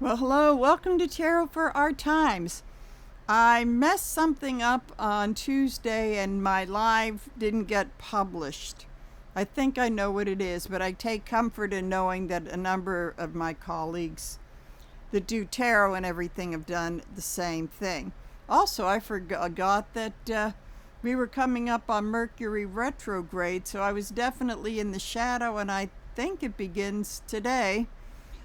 Well, hello, welcome to Tarot for Our Times. I messed something up on Tuesday and my live didn't get published. I think I know what it is, but I take comfort in knowing that a number of my colleagues that do tarot and everything have done the same thing. Also, I forgot that we were coming up on Mercury retrograde, so I was definitely in the shadow, and I think it begins today.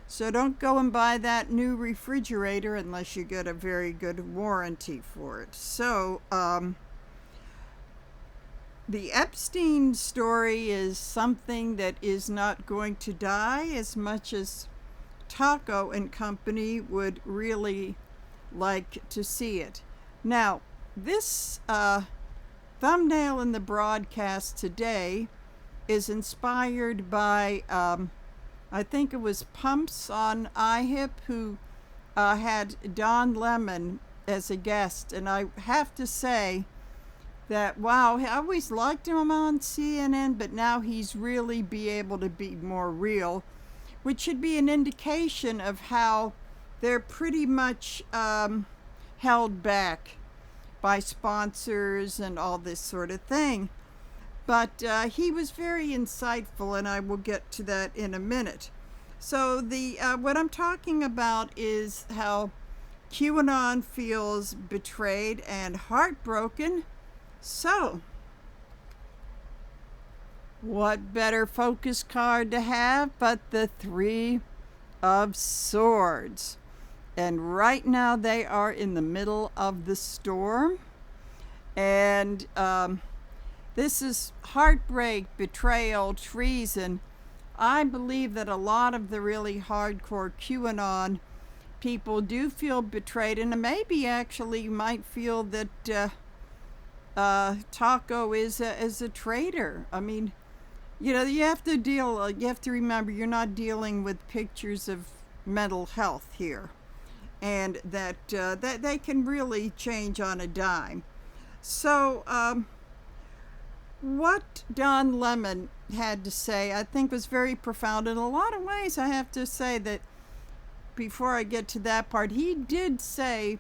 So don't go and buy that new refrigerator unless you get a very good warranty for it. So the Epstein story is something that is not going to die as much as Taco and company would really like to see it. Now, this thumbnail in the broadcast today is inspired by I think it was Pumps on iHip who had Don Lemon as a guest. And I have to say that, wow, I always liked him on CNN, but now he's really be able to be more real, which should be an indication of how they're pretty much held back by sponsors and all this sort of thing. But he was very insightful, and I will get to that in a minute. So the what I'm talking about is how Quanon feels betrayed and heartbroken. So, what better focus card to have but the Three of Swords? And right now they are in the middle of the storm. And this is heartbreak, betrayal, treason. I believe that a lot of the really hardcore QAnon people do feel betrayed, and maybe actually might feel that Taco is a traitor. I mean, you have to remember you're not dealing with pictures of mental health here, and that they can really change on a dime. So, what Don Lemon had to say, I think, was very profound. In a lot of ways, I have to say that before I get to that part, he did say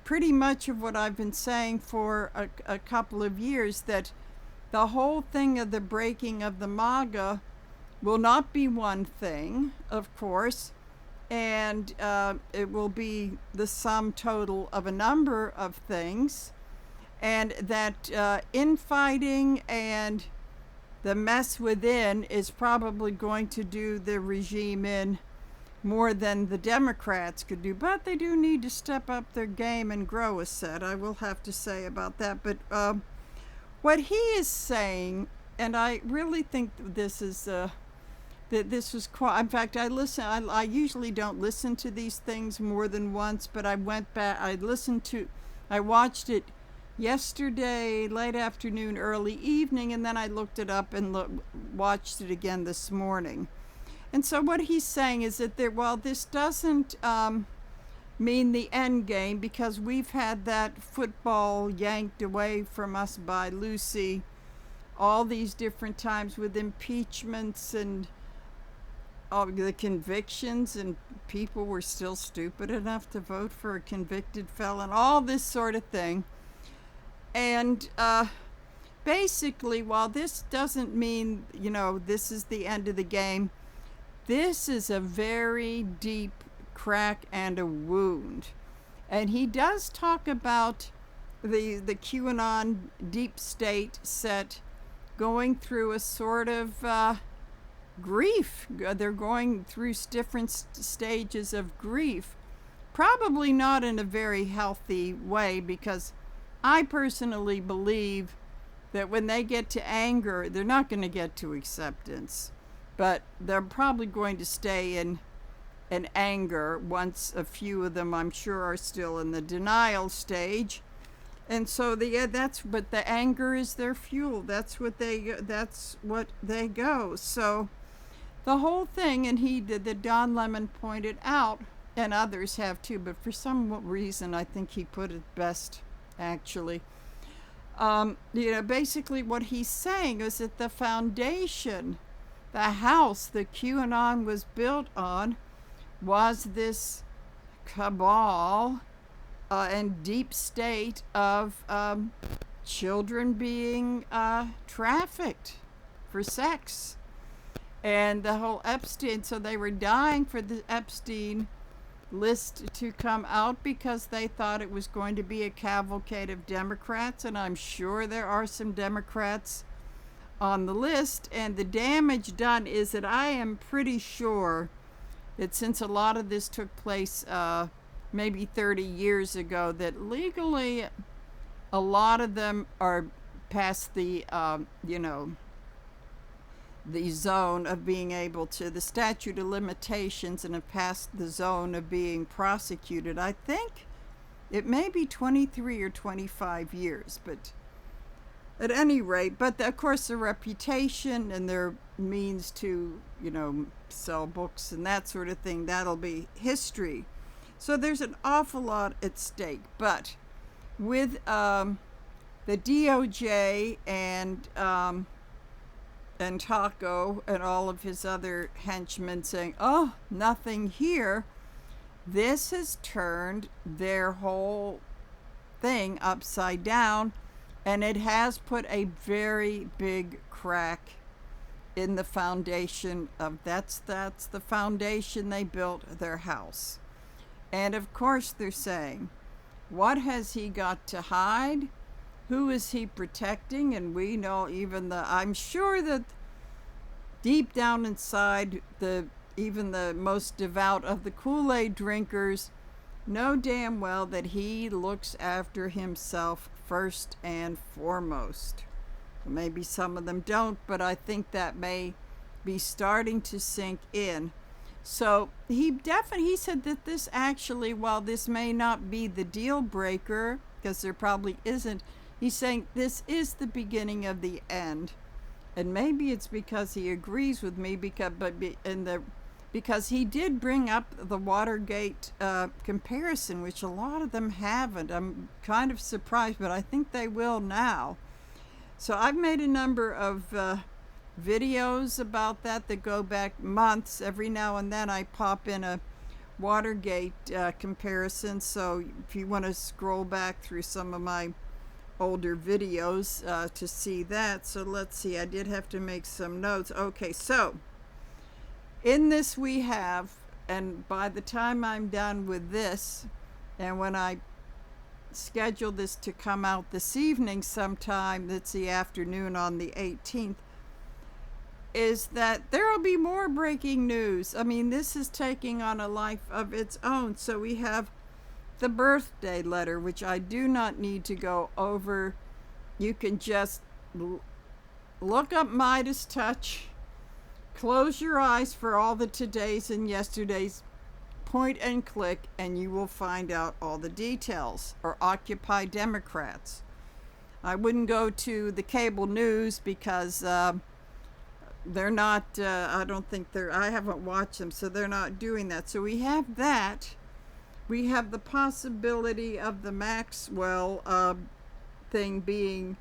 pretty much of what I've been saying for a couple of years, that the whole thing of the breaking of the MAGA will not be one thing, of course, and it will be the sum total of a number of things. And that infighting and the mess within is probably going to do the regime in more than the Democrats could do. But they do need to step up their game and grow a set, I will have to say about that. But what he is saying, and I really think this is that this was quite, in fact, I usually don't listen to these things more than once, but I went back, I watched it yesterday, late afternoon, early evening, and then I looked it up and watched it again this morning. And so what he's saying is that while this doesn't mean the end game, because we've had that football yanked away from us by Lucy all these different times with impeachments and all the convictions, and people were still stupid enough to vote for a convicted felon, all this sort of thing. And basically, while this doesn't mean, this is the end of the game, this is a very deep crack and a wound. And he does talk about the QAnon deep state set going through a sort of grief. They're going through different stages of grief, probably not in a very healthy way, because I personally believe that when they get to anger, they're not going to get to acceptance, but they're probably going to stay in anger once a few of them, I'm sure, are still in the denial stage. And so but the anger is their fuel. That's what they go. So the whole thing, and that Don Lemon pointed out, and others have too, but for some reason I think he put it best, actually. Basically what he's saying is that the foundation, the house that QAnon was built on, was this cabal and deep state of children being trafficked for sex. And the whole Epstein, so they were dying for the Epstein list to come out because they thought it was going to be a cavalcade of Democrats, and I'm sure there are some Democrats on the list. And the damage done is that I am pretty sure that since a lot of this took place maybe 30 years ago, that legally a lot of them are past the the zone of being able to, the statute of limitations, and have passed the zone of being prosecuted. I think it may be 23 or 25 years, but at any rate, but of course their reputation and their means to, sell books and that sort of thing, that'll be history. So there's an awful lot at stake. But with the DOJ and Taco and all of his other henchmen saying, oh, nothing here, this has turned their whole thing upside down, and it has put a very big crack in the foundation of that's the foundation they built their house. And of course they're saying, what has he got to hide? Who is he protecting? And we know I'm sure that deep down inside, even the most devout of the Kool-Aid drinkers know damn well that he looks after himself first and foremost. Maybe some of them don't, but I think that may be starting to sink in. So he said that this actually, while this may not be the deal breaker, because there probably isn't, he's saying this is the beginning of the end. And maybe it's because he agrees with me, because he did bring up the Watergate comparison, which a lot of them haven't. I'm kind of surprised, but I think they will now. So I've made a number of videos about that go back months. Every now and then I pop in a Watergate comparison. So if you want to scroll back through some of my older videos to see that. So let's see, I did have to make some notes. Okay, so in this we have, and by the time I'm done with this, and when I schedule this to come out this evening sometime, that's the afternoon on the 18th, is that there will be more breaking news. I mean, this is taking on a life of its own. So we have the birthday letter, which I do not need to go over. You can just look up Midas Touch, close your eyes for all the todays and yesterdays, point and click, and you will find out all the details. Or Occupy Democrats. I wouldn't go to the cable news because they're not, I haven't watched them, so they're not doing that. So we have that. We have the possibility of the Maxwell thing being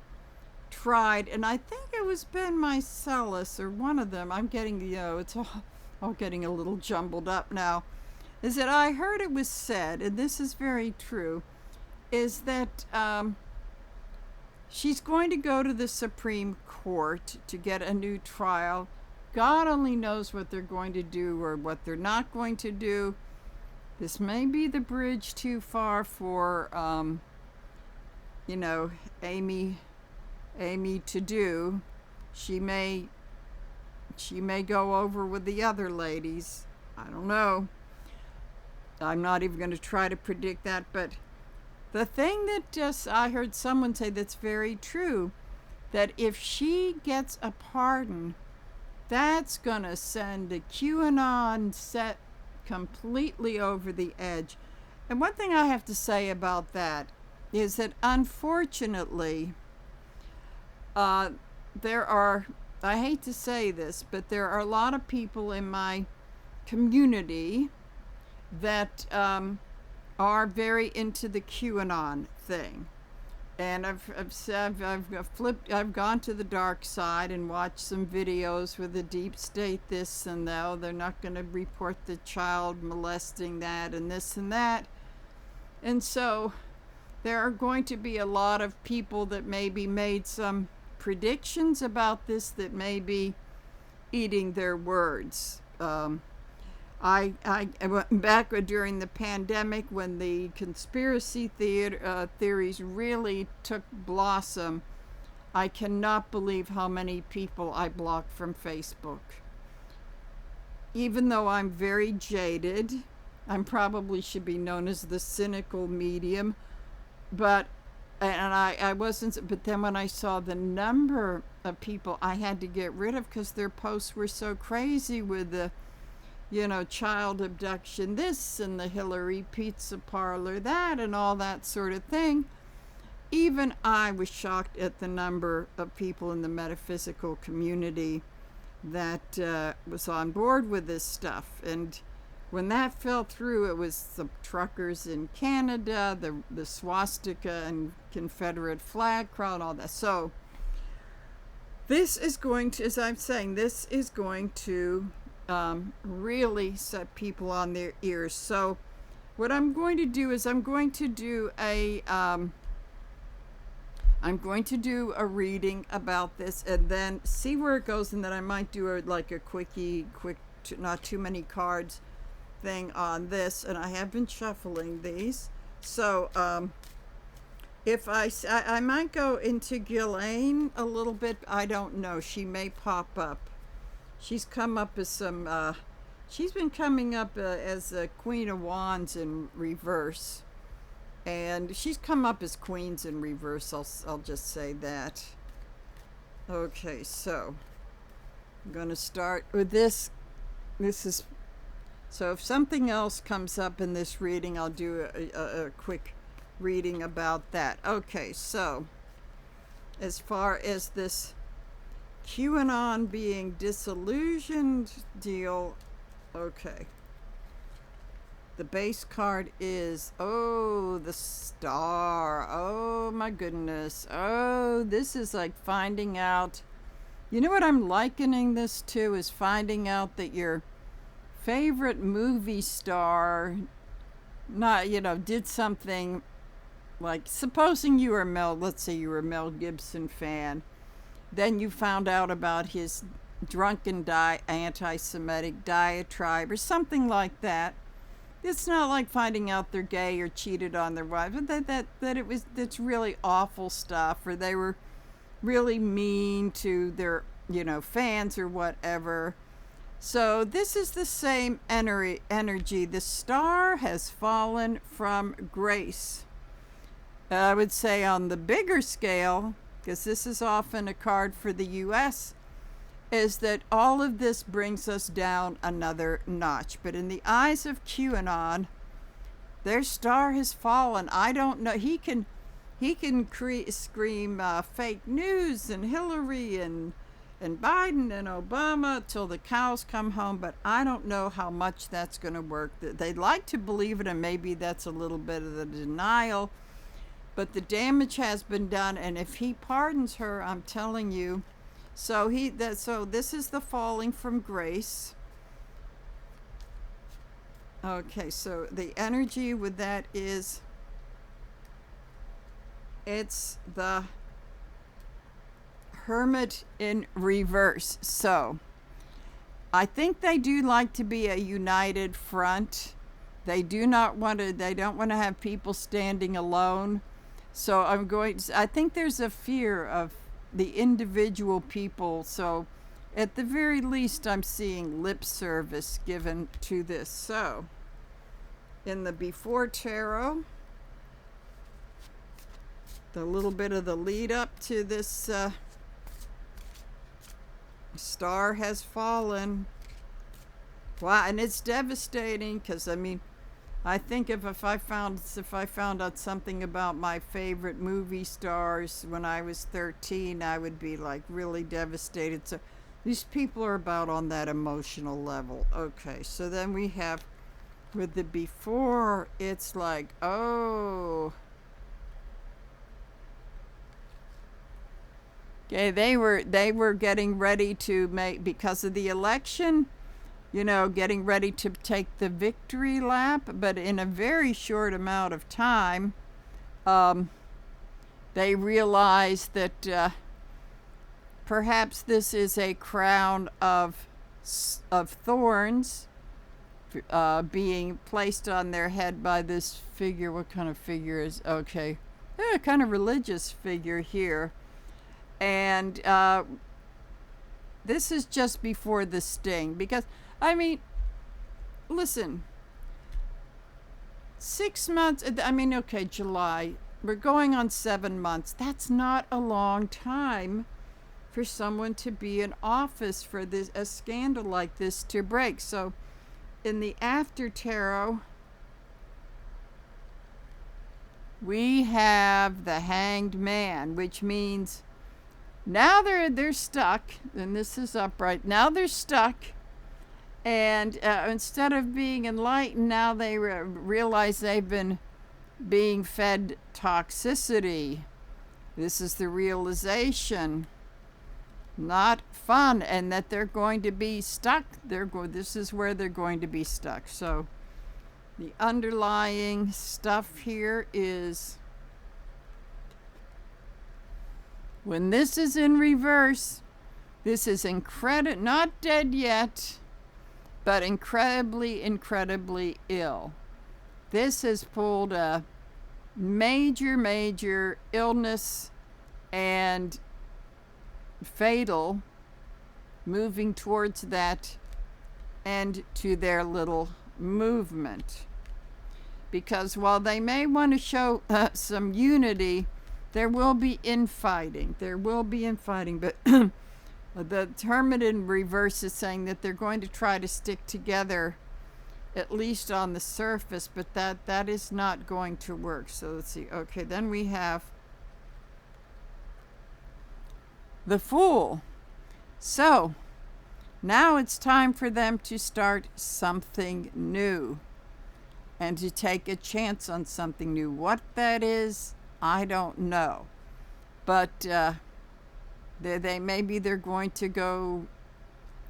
tried, and I think it was Ben Meiselas or one of them. I'm getting, it's all getting a little jumbled up now. Is that I heard it was said, and this is very true, is that she's going to go to the Supreme Court to get a new trial. God only knows what they're going to do or what they're not going to do. This may be the bridge too far for, Amy to do. She may go over with the other ladies. I don't know. I'm not even going to try to predict that, but the thing that I heard someone say that's very true, that if she gets a pardon, that's going to send a QAnon set completely over the edge. And one thing I have to say about that is that unfortunately, there are, I hate to say this, but there are a lot of people in my community that are very into the QAnon thing. And I've gone to the dark side and watched some videos with the deep state this and that. Oh, they're not going to report the child molesting that and this and that. And so there are going to be a lot of people that maybe made some predictions about this that may be eating their words. I went back during the pandemic when the conspiracy theories really took blossom. I cannot believe how many people I blocked from Facebook. Even though I'm very jaded, I probably should be known as the cynical medium, but I wasn't. But then when I saw the number of people I had to get rid of because their posts were so crazy with the child abduction this and the Hillary pizza parlor that and all that sort of thing. Even I was shocked at the number of people in the metaphysical community that was on board with this stuff. And when that fell through, it was the truckers in Canada, the swastika and Confederate flag crowd, all that. So this is going to, as I'm saying, this is going to really set people on their ears. So what I'm going to do is I'm going to do a reading about this and then see where it goes, and then I might do a quick, not too many cards thing on this. And I have been shuffling these, so if I might go into Ghislaine a little bit. I don't know, she may pop up. She's come up as she's been coming up as a Queen of Wands in reverse. And she's come up as Queens in reverse, I'll just say that. Okay, so I'm going to start with this. So if something else comes up in this reading, I'll do a quick reading about that. Okay, so as far as this Quanon being disillusioned deal, okay. The base card is, the Star. Oh my goodness. Oh, this is like finding out. You know what I'm likening this to is finding out that your favorite movie star did something like, supposing you were let's say you were a Mel Gibson fan. Then you found out about his drunken anti-Semitic diatribe or something like that. It's not like finding out they're gay or cheated on their wife, but that's really awful stuff, or they were really mean to their fans or whatever. So this is the same energy. The Star has fallen from grace. I would say on the bigger scale, because this is often a card for the U.S., is that all of this brings us down another notch. But in the eyes of Quanon, their star has fallen. I don't know. He can scream fake news and Hillary and Biden and Obama till the cows come home, but I don't know how much that's going to work. They'd like to believe it, and maybe that's a little bit of the denial. But the damage has been done, and if he pardons her, I'm telling you. So this is the falling from grace. Okay, so the energy with that is, it's the Hermit in reverse. So I think they do like to be a united front. They don't want to have people standing alone. So I think there's a fear of the individual people. So at the very least, I'm seeing lip service given to this. So in the Before Tarot, the little bit of the lead up to this Star has fallen. Wow, and it's devastating, because I think if I found out something about my favorite movie stars when I was 13, I would be like really devastated. So these people are about on that emotional level. Okay, so then we have with the Before, it's like, oh, Okay, they were getting ready to make, because of the election, getting ready to take the victory lap, but in a very short amount of time, they realized that perhaps this is a crown of thorns being placed on their head by this figure. What kind of figure is, okay, kind of religious figure here. And this is just before the sting, because, I mean, listen, 6 months, okay, July, we're going on 7 months. That's not a long time for someone to be in office for a scandal like this to break. So in the after tarot, we have the Hanged Man, which means now they're stuck, and this is upright. Now they're stuck, and instead of being enlightened, now they realize they've been being fed toxicity. This is the realization. Not fun, and that they're going to be stuck. This is where they're going to be stuck. So the underlying stuff here is, when this is in reverse, this is not dead yet, but incredibly, incredibly ill. This has pulled a major, major illness and fatal, moving towards that end to their little movement. Because while they may want to show some unity, there will be infighting. But the Hermit in reverse is saying that they're going to try to stick together, at least on the surface, but that is not going to work. So let's see. Okay, then we have the Fool. So now it's time for them to start something new and to take a chance on something new. What that is, I don't know. But maybe they're going to go,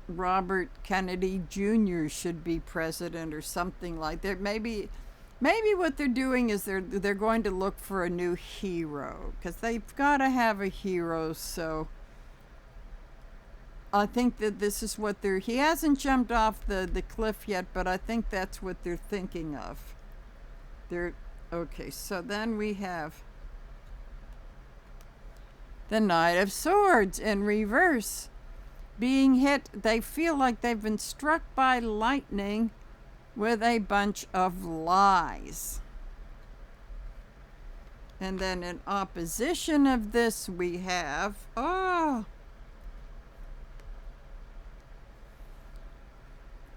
Robert Kennedy Jr. should be president or something like that. Maybe what they're doing is they're going to look for a new hero, because they've got to have a hero. So I think that this is what he hasn't jumped off the cliff yet, but I think that's what they're thinking of. Okay, so then we have the Knight of Swords in reverse. Being hit, they feel like they've been struck by lightning with a bunch of lies. And then in opposition of this, we have,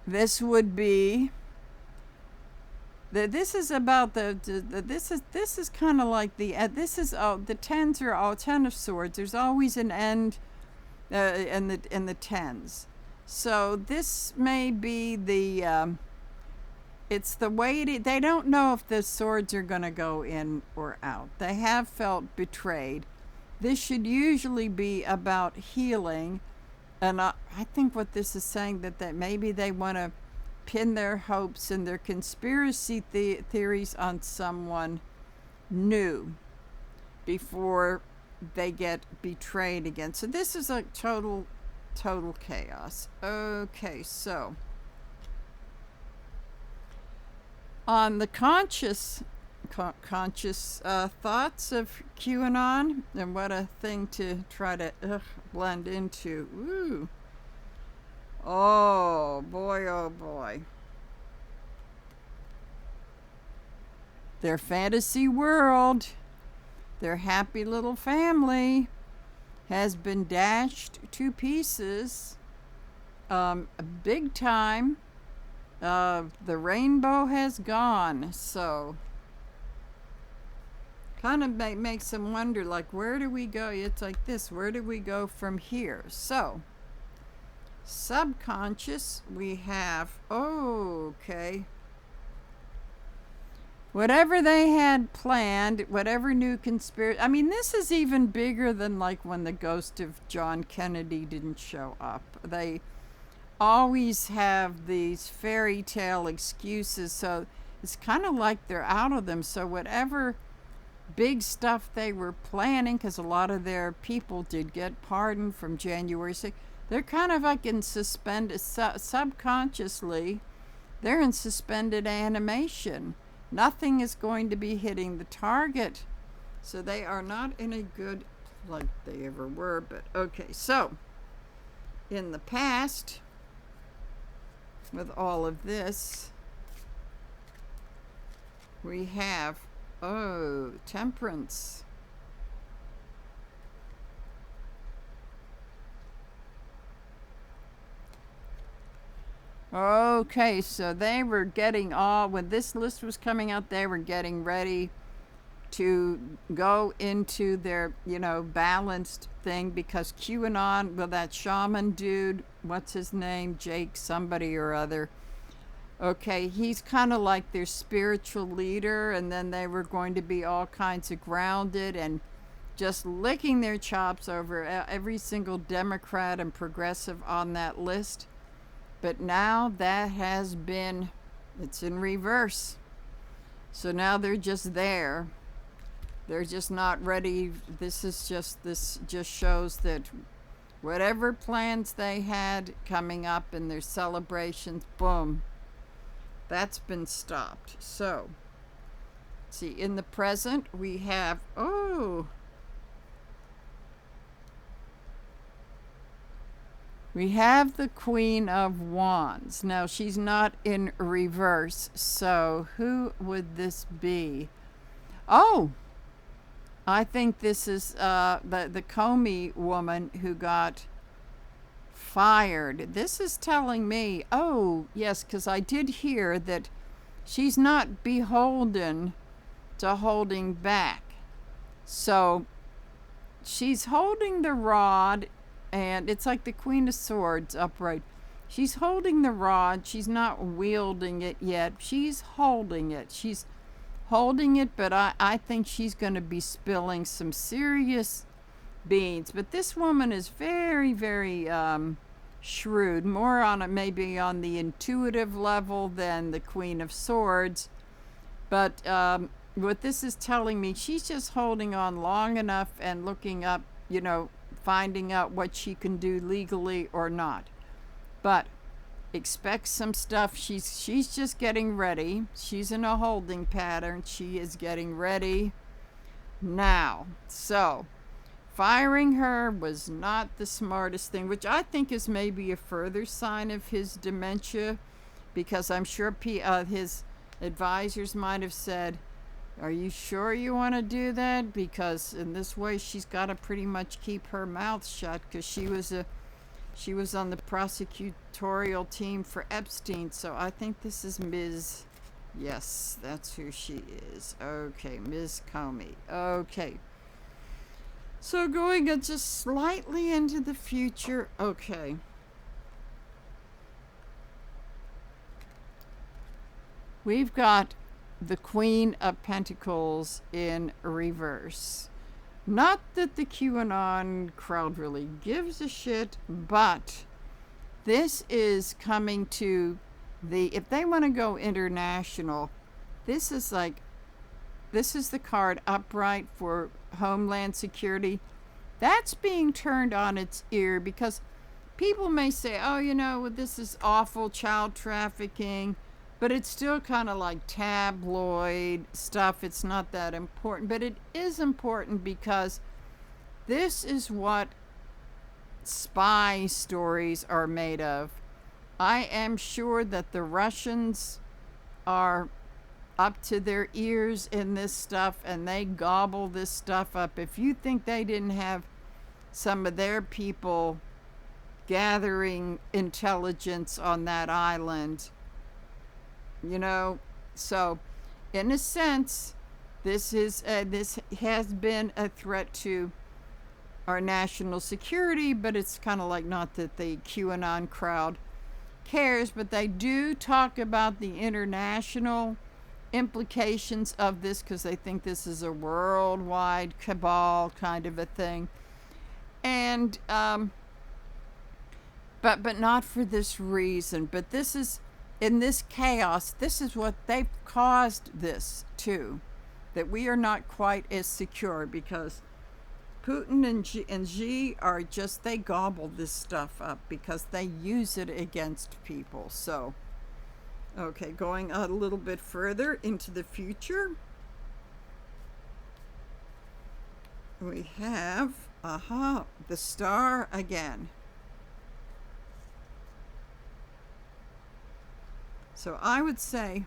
this would be, this is about this is kind of like the tens are all 10 of swords. There's always an end in the tens. So this may be it's the way they don't know if the swords are going to go in or out. They have felt betrayed. This should usually be about healing. And I think what this is saying, that maybe they want to pin their hopes and their conspiracy theories on someone new before they get betrayed again. So this is a total chaos. Okay, so on the conscious thoughts of Quanon, and what a thing to try to blend into. Ooh. Oh boy. Their fantasy world, their happy little family, has been dashed to pieces, big time. The rainbow has gone. So kind of makes them wonder, like, where do we go? It's like this, where do we go from here? So subconscious, we have, okay, whatever they had planned, whatever new conspiracy. I mean, this is even bigger than like when the ghost of John Kennedy didn't show up. They always have these fairy tale excuses, so it's kind of like they're out of them. So whatever big stuff they were planning, because a lot of their people did get pardoned from January 6th, they're kind of like in suspended, subconsciously, they're in suspended animation. Nothing is going to be hitting the target. So they are not in a good, like they ever were. But okay, so in the past, with all of this, we have, temperance. Okay, so they were getting when this list was coming out, they were getting ready to go into their, balanced thing, because QAnon, well, that shaman dude, what's his name? Jake somebody or other. Okay, he's kind of like their spiritual leader, and then they were going to be all kinds of grounded and just licking their chops over every single Democrat and progressive on that list. But now that it's in reverse. So now they're just there. They're just not ready. This just shows that whatever plans they had coming up in their celebrations, boom, that's been stopped. So, see, in the present, we have, we have the Queen of Wands. Now, she's not in reverse, so who would this be? Oh, I think this is the Comey woman who got fired. This is telling me, yes, because I did hear that she's not beholden to holding back. So she's holding the rod, and it's like the Queen of Swords upright. She's holding the rod. She's not wielding it yet. She's holding it. She's holding it, but I think she's going to be spilling some serious beans. But this woman is very, very shrewd, more on maybe on the intuitive level than the Queen of Swords. But what this is telling me, she's just holding on long enough and looking up, finding out what she can do legally or not. But expect some stuff. She's just getting ready. She's in a holding pattern. She is getting ready now. So firing her was not the smartest thing, which I think is maybe a further sign of his dementia, because I'm sure his advisors might have said, are you sure you want to do that? Because in this way, she's got to pretty much keep her mouth shut, because she was on the prosecutorial team for Epstein. So I think this is Ms. Yes, that's who she is. Okay, Ms. Comey. Okay. So going just slightly into the future. Okay. We've got the Queen of Pentacles in reverse. Not that the QAnon crowd really gives a shit, but this is coming to if they want to go international, this is the card upright for Homeland Security. That's being turned on its ear, because people may say, this is awful child trafficking, but it's still kind of like tabloid stuff. It's not that important, but it is important, because this is what spy stories are made of. I am sure that the Russians are up to their ears in this stuff, and they gobble this stuff up. If you think they didn't have some of their people gathering intelligence on that island, so in a sense, this has been a threat to our national security, but it's kind of like, not that the QAnon crowd cares, but they do talk about the international implications of this because they think this is a worldwide cabal kind of a thing. And but not for this reason. But this is, in this chaos, this is what they've caused this too, that we are not quite as secure because Putin and Xi are just, they gobble this stuff up because they use it against people. So, okay, going a little bit further into the future, we have, the star again. So I would say,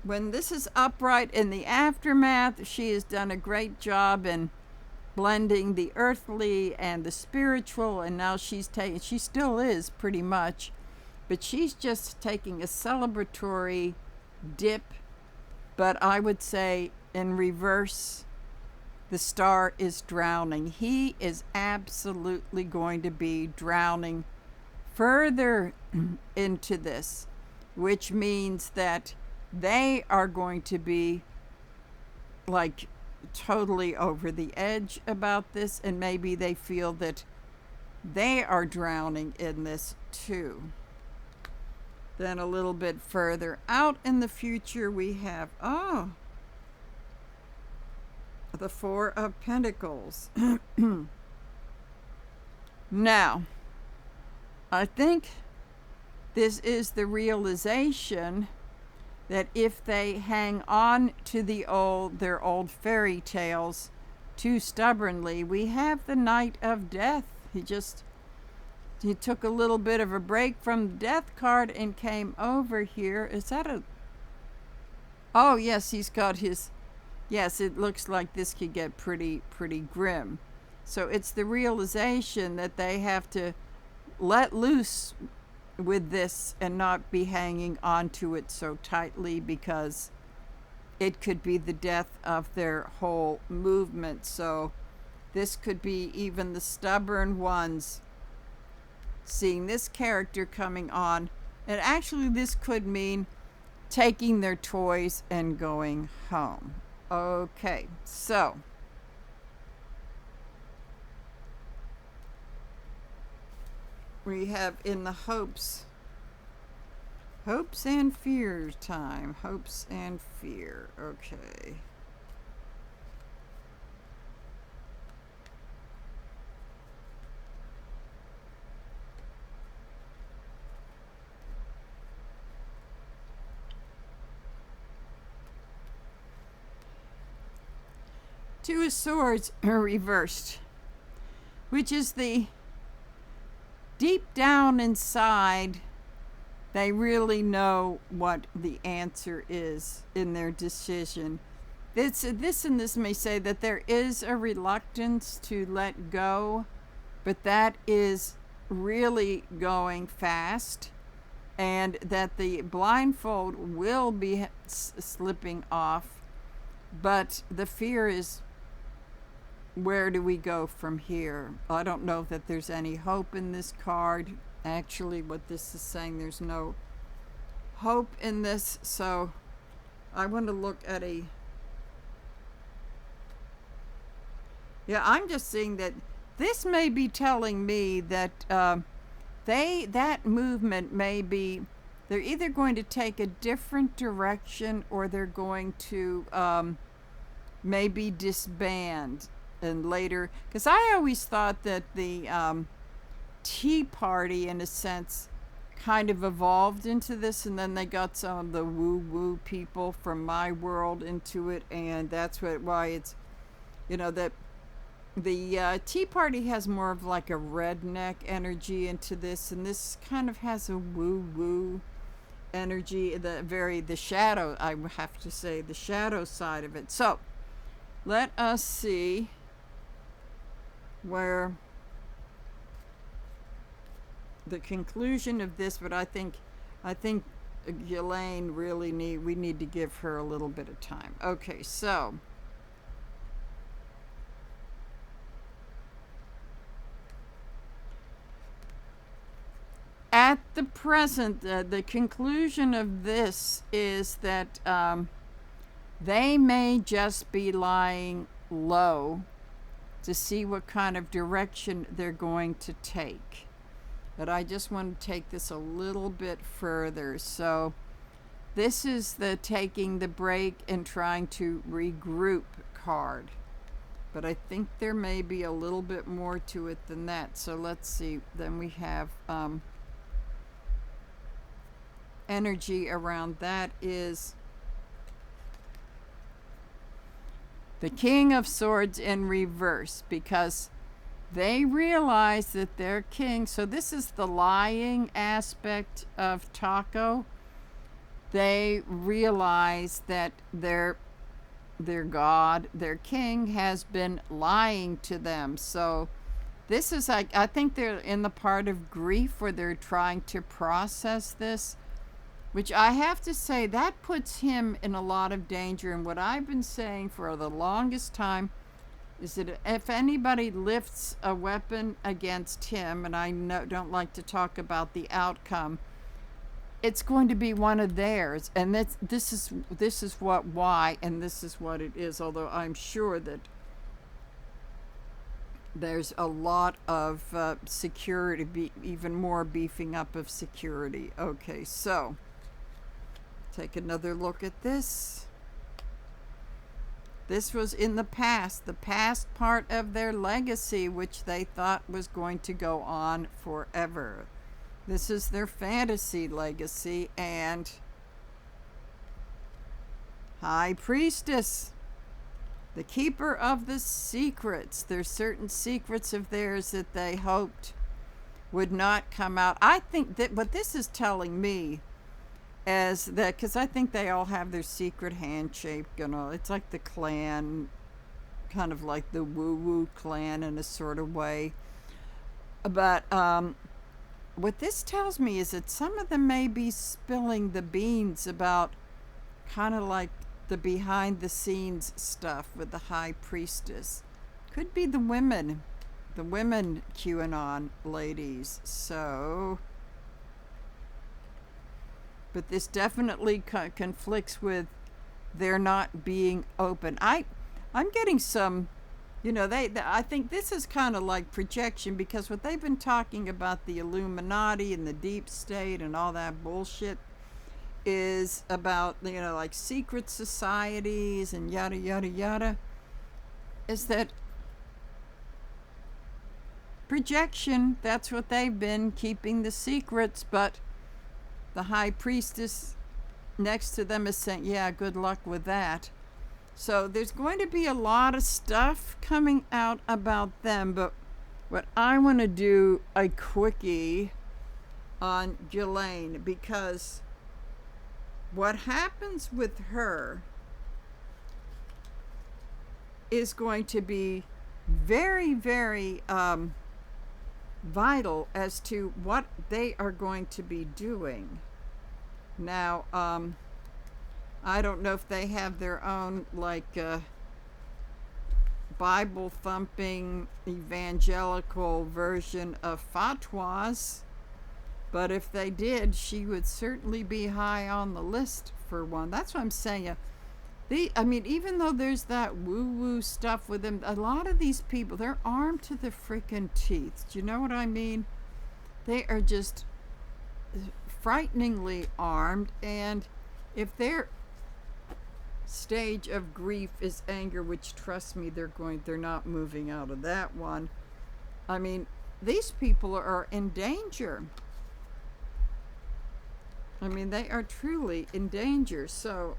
when this is upright in the aftermath, she has done a great job in blending the earthly and the spiritual, and now she still is pretty much, but she's just taking a celebratory dip. But I would say in reverse, the star is drowning. He is absolutely going to be drowning further into this, which means that they are going to be like totally over the edge about this, and maybe they feel that they are drowning in this too. Then a little bit further out in the future, we have, the Four of Pentacles. Now, I think this is the realization that if they hang on to their old fairy tales too stubbornly, we have the Knight of Death. He took a little bit of a break from the Death card and came over here. Is that a... Oh, yes, he's got his... Yes, it looks like this could get pretty grim. So it's the realization that they have to let loose with this and not be hanging on to it so tightly, because it could be the death of their whole movement. So this could be even the stubborn ones seeing this character coming on. And actually this could mean taking their toys and going home. Okay, so we have in the hopes and fear time. Hopes and fear. Okay. Two of Swords are reversed, which is the deep down inside, they really know what the answer is in their decision. This and this may say that there is a reluctance to let go, but that is really going fast, and that the blindfold will be slipping off, but the fear is, where do we go from here? I don't know that there's any hope in this card. Actually, what this is saying, there's no hope in this. So I want to look at I'm just seeing that this may be telling me that that movement may be, they're either going to take a different direction, or they're going to maybe disband. And later, because I always thought that the Tea Party, in a sense, kind of evolved into this, and then they got some of the woo-woo people from my world into it, and that's why it's, that the Tea Party has more of like a redneck energy into this, and this kind of has a woo-woo energy, the shadow, I have to say, the shadow side of it. So let us see where the conclusion of this, but I think Elaine really we need to give her a little bit of time. Okay, so at the present, the conclusion of this is that they may just be lying low to see what kind of direction they're going to take. But I just want to take this a little bit further. So this is the taking the break and trying to regroup card. But I think there may be a little bit more to it than that. So let's see. Then we have energy around that is the King of Swords in reverse, because they realize that they're king. So this is the lying aspect of Taco. They realize that their god, their king, has been lying to them. So this is like, I think they're in the part of grief where they're trying to process this, which I have to say that puts him in a lot of danger. And what I've been saying for the longest time is that if anybody lifts a weapon against him, and I don't like to talk about the outcome, it's going to be one of theirs. And this is why, and this is what it is. Although I'm sure that there's a lot of security, even more beefing up of security. Okay, so take another look at this. This was in the past part of their legacy, which they thought was going to go on forever. This is their fantasy legacy. And High Priestess, the keeper of the secrets. There's certain secrets of theirs that they hoped would not come out. I think that what this is telling me as that, because I think they all have their secret handshake, it's like the clan, kind of like the woo-woo clan in a sort of way. But what this tells me is that some of them may be spilling the beans about kind of like the behind the scenes stuff with the High Priestess. Could be the women QAnon ladies. So, but this definitely conflicts with their not being open. I'm getting some, I think this is kind of like projection, because what they've been talking about, the Illuminati and the deep state and all that bullshit, is about, like secret societies and yada, yada, yada, is that projection. That's what they've been keeping the secrets, but the High Priestess next to them is saying, yeah, good luck with that. So there's going to be a lot of stuff coming out about them, but what I want to do a quickie on Ghislaine, because what happens with her is going to be very, very vital as to what they are going to be doing. Now, I don't know if they have their own, like, Bible thumping evangelical version of fatwas, but if they did, she would certainly be high on the list for one. That's what I'm saying. Even though there's that woo-woo stuff with them, a lot of these people, they're armed to the freaking teeth. Do you know what I mean? They are just frighteningly armed, and if their stage of grief is anger, which, trust me, they're not moving out of that one. These people are in danger. They are truly in danger. So,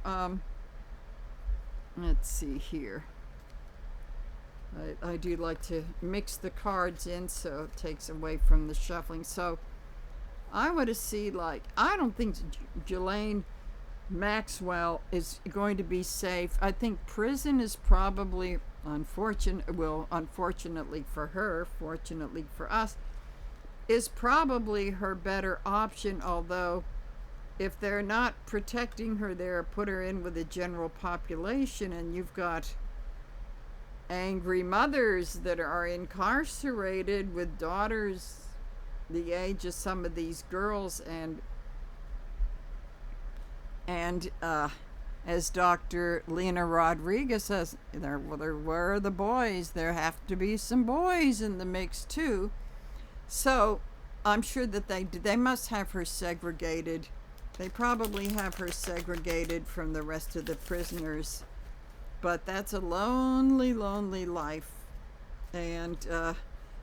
let's see here. I do like to mix the cards in so it takes away from the shuffling. So I want to see, I don't think Ghislaine Maxwell is going to be safe. I think prison is probably unfortunately for her, fortunately for us, is probably her better option, although if they're not protecting her there, put her in with the general population, and you've got angry mothers that are incarcerated with daughters the age of some of these girls, and as Dr. Lena Rodriguez says, where are the boys? There have to be some boys in the mix too. So I'm sure that they must have her segregated. They probably have her segregated from the rest of the prisoners. But that's a lonely, lonely life. And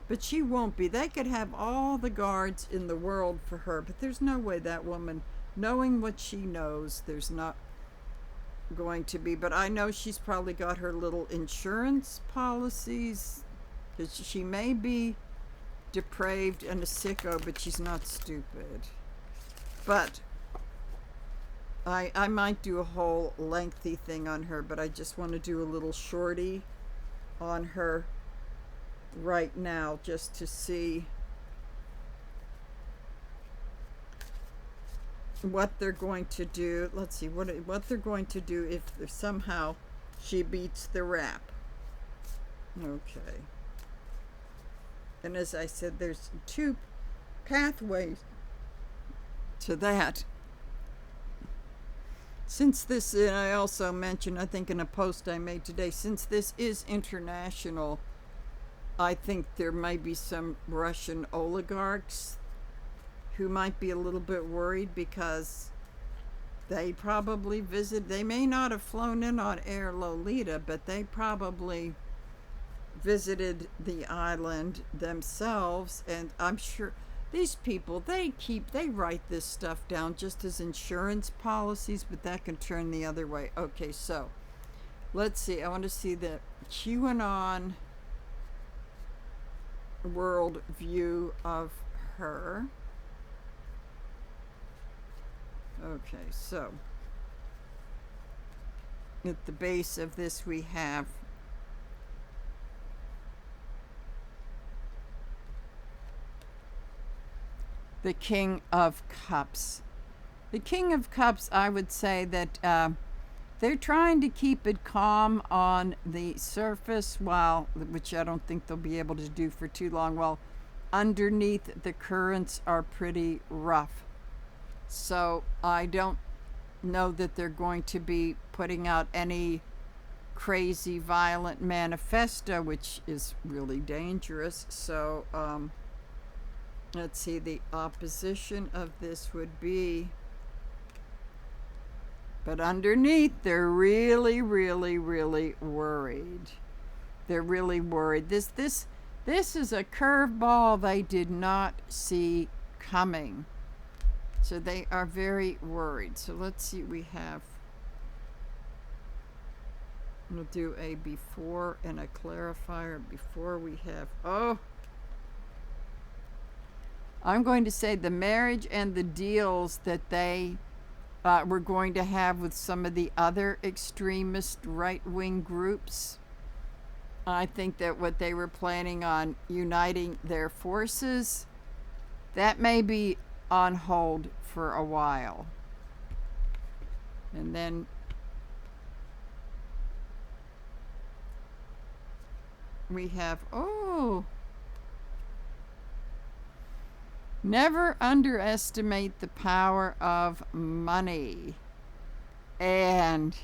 but she won't be. They could have all the guards in the world for her, but there's no way that woman, knowing what she knows, there's not going to be. But I know she's probably got her little insurance policies. She may be depraved and a sicko, but she's not stupid. But I might do a whole lengthy thing on her, but I just want to do a little shorty on her right now, just to see what they're going to do. Let's see what they're going to do if somehow she beats the rap. Okay. And as I said, there's 2 pathways to that. Since this, and I also mentioned, I think in a post I made today, since this is international, I think there may be some Russian oligarchs who might be a little bit worried because they probably they may not have flown in on Air Lolita, but they probably visited the island themselves. And I'm sure these people, they write this stuff down just as insurance policies, but that can turn the other way. Okay, so let's see. I want to see the Quanon world view of her. Okay, so at the base of this we have the King of Cups. The King of Cups, I would say that they're trying to keep it calm on the surface, which I don't think they'll be able to do for too long, while underneath the currents are pretty rough. So I don't know that they're going to be putting out any crazy violent manifesto, which is really dangerous. So let's see, the opposition of this would be, but underneath they're really, really, really worried. They're really worried. This is a curveball they did not see coming. So they are very worried. So let's see, we'll do a before and a clarifier before we have, I'm going to say the marriage and the deals that they were going to have with some of the other extremist right-wing groups. I think that what they were planning on uniting their forces, that may be on hold for a while. And then we have, never underestimate the power of money. And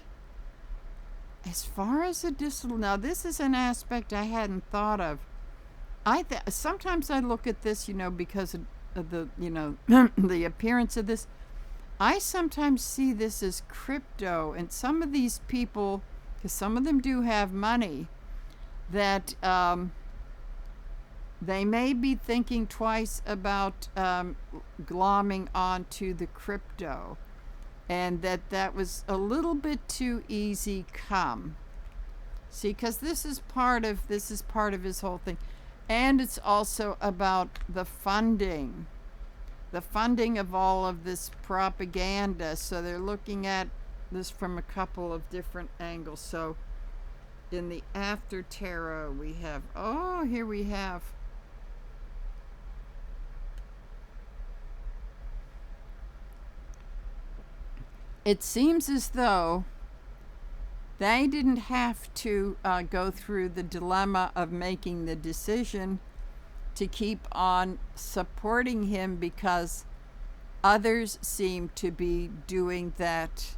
as far as now this is an aspect I hadn't thought of. Sometimes I look at this, because of the, the appearance of this. I sometimes see this as crypto, and some of these people, because some of them do have money, that they may be thinking twice about glomming onto the crypto, and that was a little bit too easy come. See, because this is part of his whole thing. And it's also about the funding of all of this propaganda. So they're looking at this from a couple of different angles. So in the after tarot we have, here we have it seems as though they didn't have to go through the dilemma of making the decision to keep on supporting him because others seem to be doing that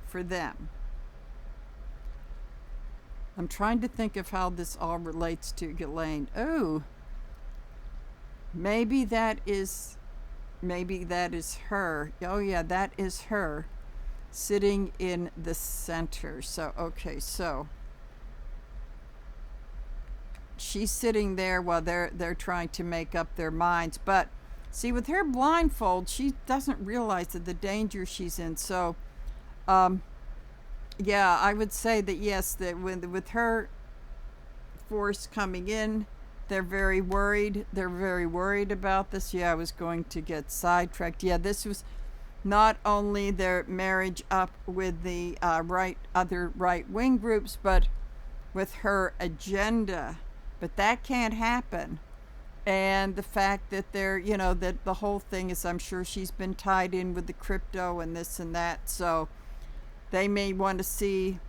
for them. I'm trying to think of how this all relates to Ghislaine. Oh, maybe that is her. Oh yeah, that is her sitting in the center. So okay, so she's sitting there while they're trying to make up their minds. But see, with her blindfold, she doesn't realize that the danger she's in. So yeah, I would say that yes, that with her force coming in, they're very worried. They're very worried about this. Yeah, I was going to get sidetracked. Yeah, this was not only their marriage up with the other right-wing groups, but with her agenda. But that can't happen. And the fact that they're, that the whole thing is, I'm sure she's been tied in with the crypto and this and that. So they may want to see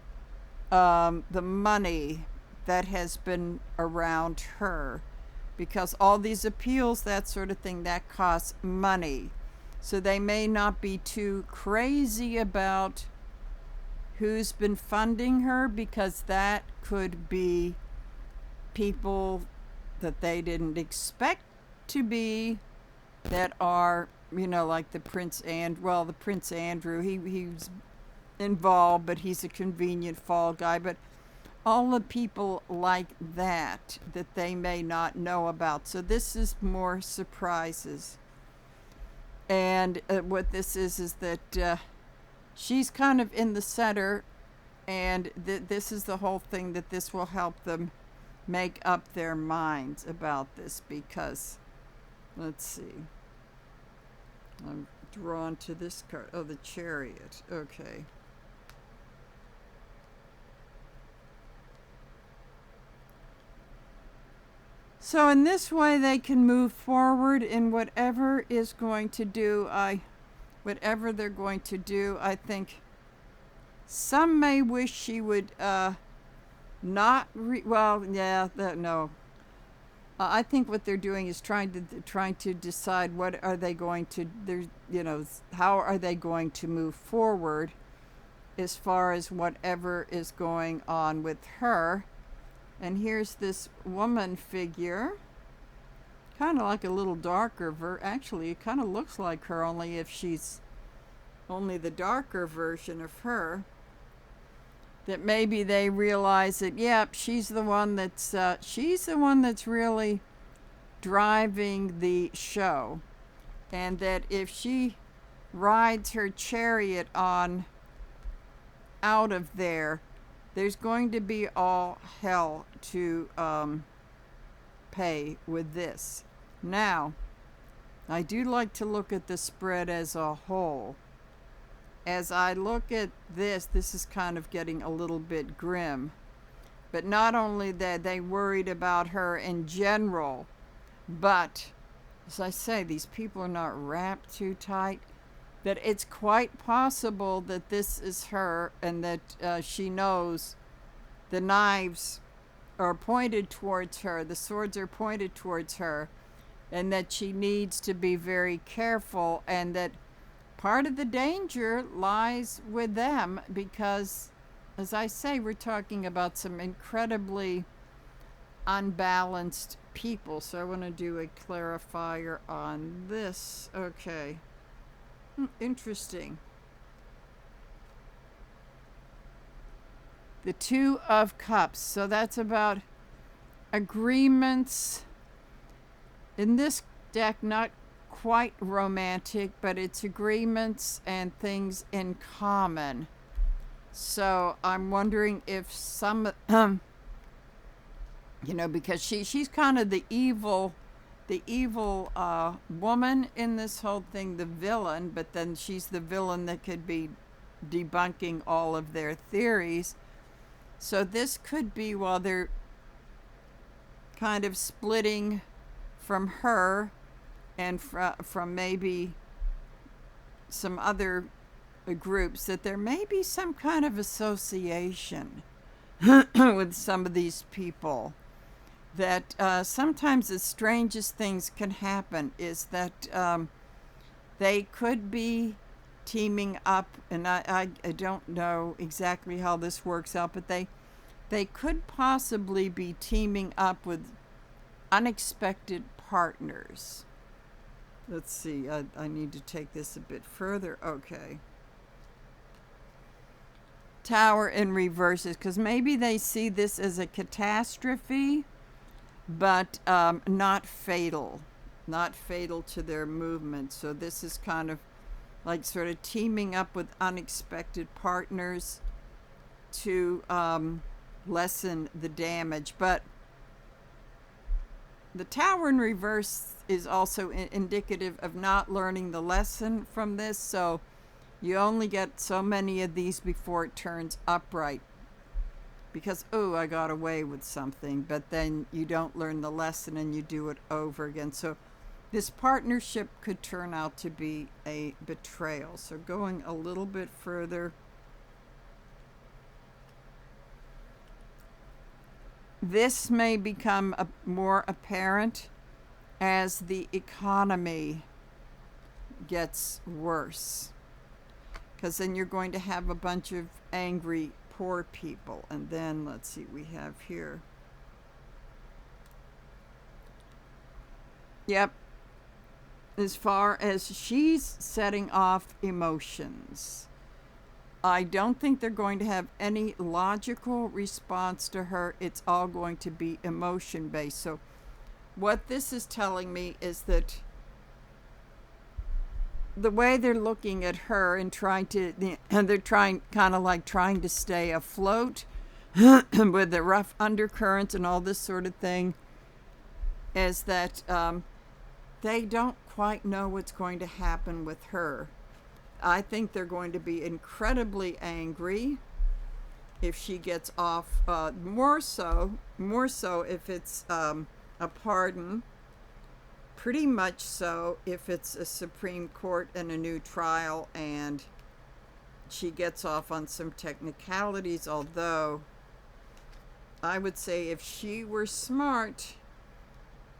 the money that has been around her, because all these appeals, that sort of thing, that costs money. So they may not be too crazy about who's been funding her, because that could be people that they didn't expect to be, that are, like the Prince Andrew, he's involved, but he's a convenient fall guy. But all the people like that they may not know about. So this is more surprises. And what this is that she's kind of in the center, and this is the whole thing, that this will help them make up their minds about this. Because, let's see, I'm drawn to this card. Oh, the Chariot. Okay. So in this way, they can move forward in whatever is going to do. Whatever they're going to do, I think some may wish she would not. No. I think what they're doing is trying to decide what are they going to. How are they going to move forward as far as whatever is going on with her. And here's this woman figure, kind of like a little darker actually, it kind of looks like her, only if she's only the darker version of her. That maybe they realize that, yep, she's the one that's really driving the show, and that if she rides her chariot on out of there's going to be all hell to pay with this. Now, I do like to look at the spread as a whole. As I look at this is kind of getting a little bit grim. But not only that, they worried about her in general, but, as I say, these people are not wrapped too tight. That it's quite possible that this is her, and that she knows the knives are pointed towards her, the swords are pointed towards her, and that she needs to be very careful, and that part of the danger lies with them, because, as I say, we're talking about some incredibly unbalanced people. So I want to do a clarifier on this. Okay. Interesting. The Two of Cups. So that's about agreements. In this deck, not quite romantic, but it's agreements and things in common. So I'm wondering if some, because she's kind of the evil woman in this whole thing, the villain, but then she's the villain that could be debunking all of their theories. So this could be while they're kind of splitting from her and from maybe some other groups, that there may be some kind of association with some of these people that sometimes the strangest things can happen is that they could be teaming up, and I don't know exactly how this works out, but they could possibly be teaming up with unexpected partners. Let's see, I need to take this a bit further. Okay. Tower in reverses, because maybe they see this as a catastrophe, but not fatal. Not fatal to their movement. So this is kind of like sort of teaming up with unexpected partners to lessen the damage. But the Tower in reverse is also indicative of not learning the lesson from this. So you only get so many of these before it turns upright. Because, oh, I got away with something. But then you don't learn the lesson and you do it over again. So this partnership could turn out to be a betrayal. So going a little bit further. This may become more apparent as the economy gets worse. Because then you're going to have a bunch of angry, poor people. And then, let's see, we have here. Yep. As far as she's setting off emotions, I don't think they're going to have any logical response to her. It's all going to be emotion based. So what this is telling me is that the way they're looking at her and they're trying to stay afloat with the rough undercurrents and all this sort of thing, is that they don't quite know what's going to happen with her. I think they're going to be incredibly angry if she gets off, more so if it's a pardon, pretty much so if it's a Supreme Court and a new trial and she gets off on some technicalities, although I would say if she were smart,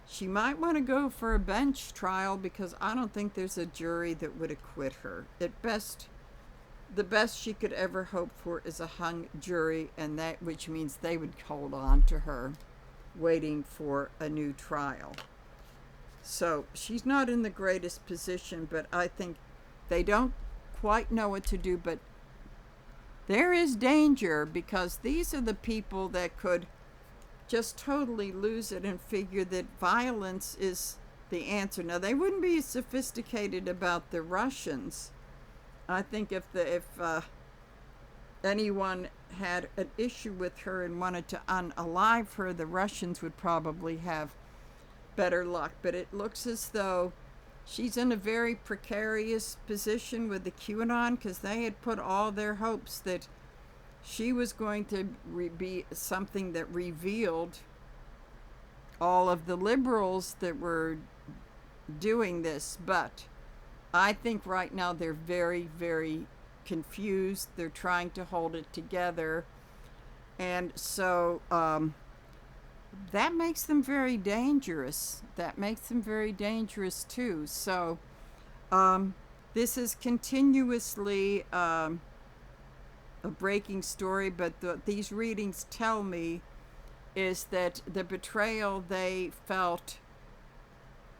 she might want to go for a bench trial, because I don't think there's a jury that would acquit her. At best, the best she could ever hope for is a hung jury, and that which means they would hold on to her, waiting for a new trial. So she's not in the greatest position, but I think they don't quite know what to do. But there is danger, because these are the people that could just totally lose it and figure that violence is the answer. Now, they wouldn't be sophisticated about the Russians. I think if anyone had an issue with her and wanted to unalive her, the Russians would probably have better luck. But it looks as though she's in a very precarious position with the Quanon, because they had put all their hopes that she was going to be something that revealed all of the liberals that were doing this. But I think right now they're very, very confused. They're trying to hold it together. And so that makes them very dangerous. That makes them very dangerous too. So this is continuously a breaking story, but these readings tell me is that the betrayal they felt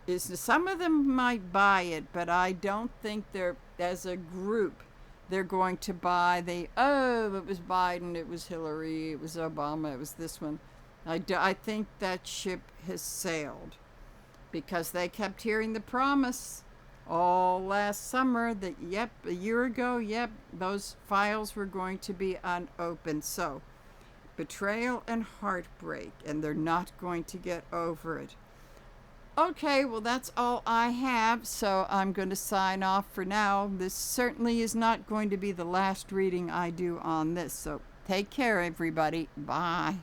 is, some of them might buy it, but I don't think they're, as a group, they're going to buy it was Biden, it was Hillary, it was Obama, it was this one. I think that ship has sailed, because they kept hearing the promise all last summer that, a year ago, those files were going to be unopened. So, betrayal and heartbreak, and they're not going to get over it. Okay, well, that's all I have, so I'm going to sign off for now. This certainly is not going to be the last reading I do on this, so take care, everybody. Bye.